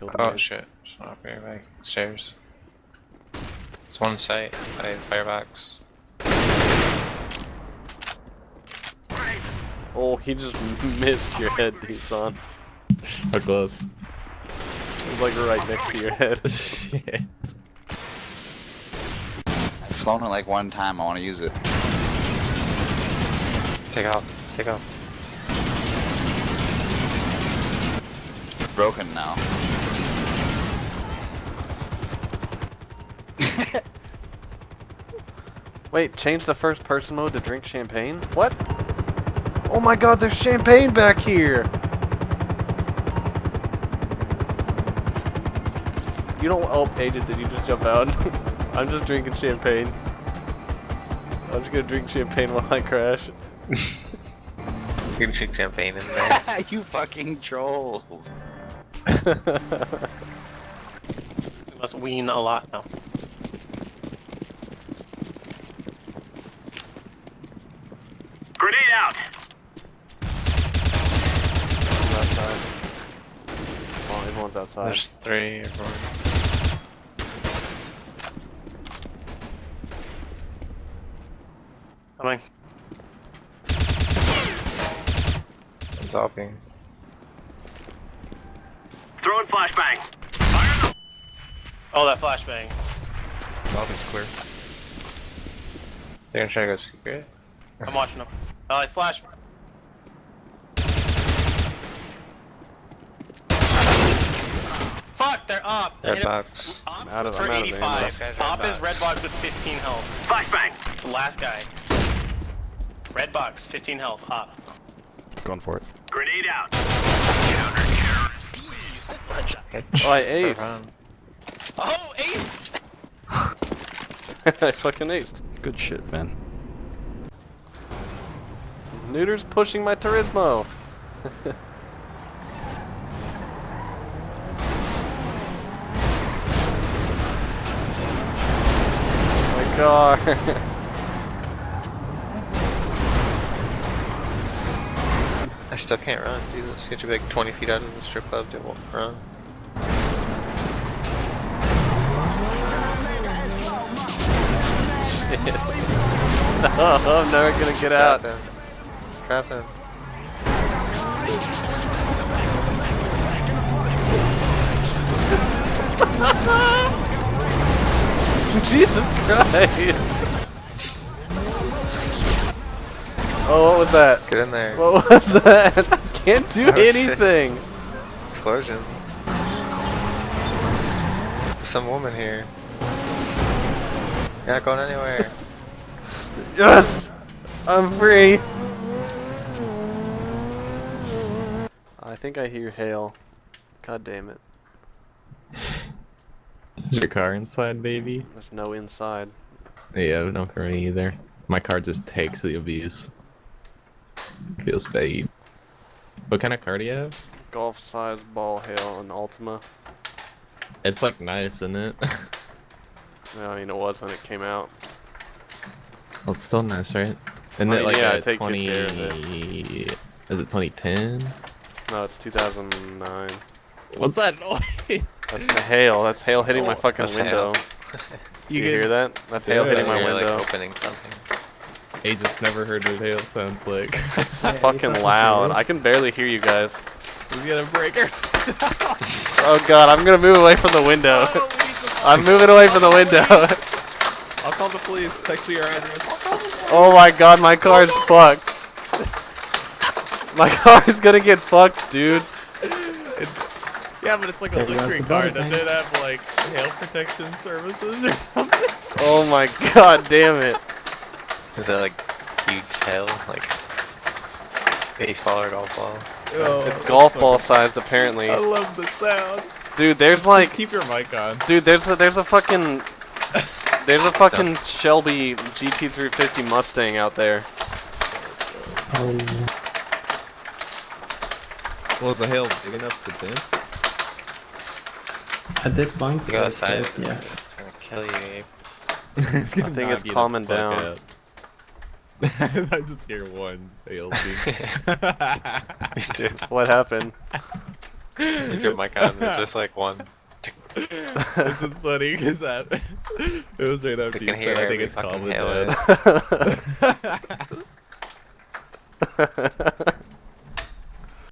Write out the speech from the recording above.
Oh shit, it's not up here, like, stairs. There's one site, firebox. Oh, he just missed your head, Dusan. How close? It was like right next to your head. Shit. I've flown it like one time, I want to use it. Take off, take off. Broken now. Wait, change the first person mode to drink champagne? What? Oh my god, there's champagne back here! You don't. Oh, Agent, did you just jump out? I'm just drinking champagne. I'm just gonna drink champagne while I crash. You can drink champagne in there. You fucking trolls. We must wean a lot now. Grenade out! Outside. Oh, everyone's outside. There's 3 or 4. Coming. I'm zopping. Throwing flashbang. Oh, that flashbang. Zopping's clear. They're gonna try to go secret. I'm watching them. I flash. Fuck, they're up. Red box. Ops I'm out of for ammo. 85. Red Top box. is red box with 15 health. Flashbang. It's the last guy. Red box, 15 health. Hop. Going for it. Grenade out. Headshot. Oh, I aced. Oh, ace! I fucking aced. Good shit, man. Neuter's pushing my Turismo. My car. I still can't run. Jesus, you have to be like 20 feet out of the strip club to run. Shit. No, I'm never gonna get out. Trap him. Trap him. Jesus Christ! Oh, what was that? Get in there. What was that? I can't do Oh, shit. anything. Explosion. Some woman here. You're not going anywhere. Yes! I'm free! I think I hear hail. God damn it. Is your car inside, baby? There's no inside. Yeah, no for me either. My car just takes the abuse. Feels bad. What kind of car do you have? Golf size ball hail and Ultima. It's like nice, isn't it? I mean, it was when it came out. Well, it's still nice, right? Isn't Well, it like yeah, I a take good 20... care of Is it 2010? No, it's 2009. What's that noise? That's the hail. That's hail hitting my fucking that's window. hail. You hear that? That's hail Yeah, hitting my You're, window. like opening something. Agent's never heard what hail sounds like. It's fucking loud. I can barely hear you guys. We got a breaker. Oh god, I'm gonna move away from the window. I'm moving away from the window. I'll call the police. Text me your address. Oh my god, my car's fucked. My car's gonna get fucked, dude. Yeah, but it's like a luxury car. Does it have like hail protection services or something? Oh my god damn it. Is that like huge hail? Like baseball or golf ball? It's golf ball sized apparently. I love the sound. Dude, there's like Keep your mic on. dude, there's a fucking Shelby GT350 Mustang out there. Was the hail big enough to dent? At this point, You go outside. yeah. It's gonna kill you, Abe. I think it's calming down. I just hear one hail. Me too. What happened? Put your mic on. It's just like one. This is funny because that it was right after They you can hear said I think every it's fucking common Halo. dead.